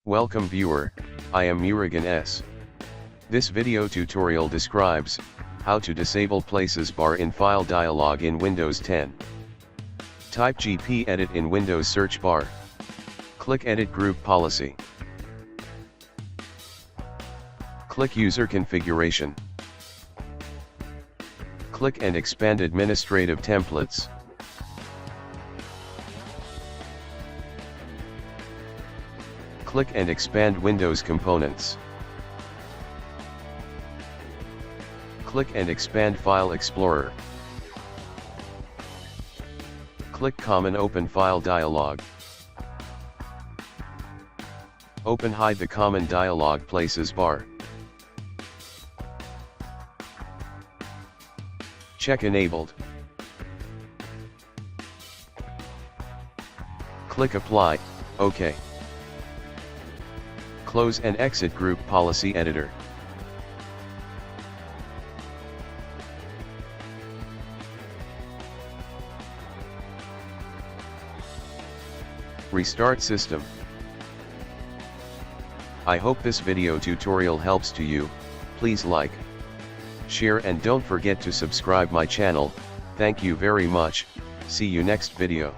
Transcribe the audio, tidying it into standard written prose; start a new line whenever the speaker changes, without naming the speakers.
Welcome viewer, I am Murugan S. This video tutorial describes how to disable places bar in file dialog in Windows 10. Type GP edit in Windows search bar. Click Edit Group Policy. Click User Configuration. Click and expand Administrative Templates. Click and expand Windows Components. Click and expand File Explorer. Click Common Open File Dialog. Hide the Common Dialog Places bar. Check Enabled. Click Apply, OK. Close and exit Group Policy Editor. Restart system. I hope this video tutorial helps to you. Please like, share and don't forget to subscribe my channel. Thank you very much. See you next video.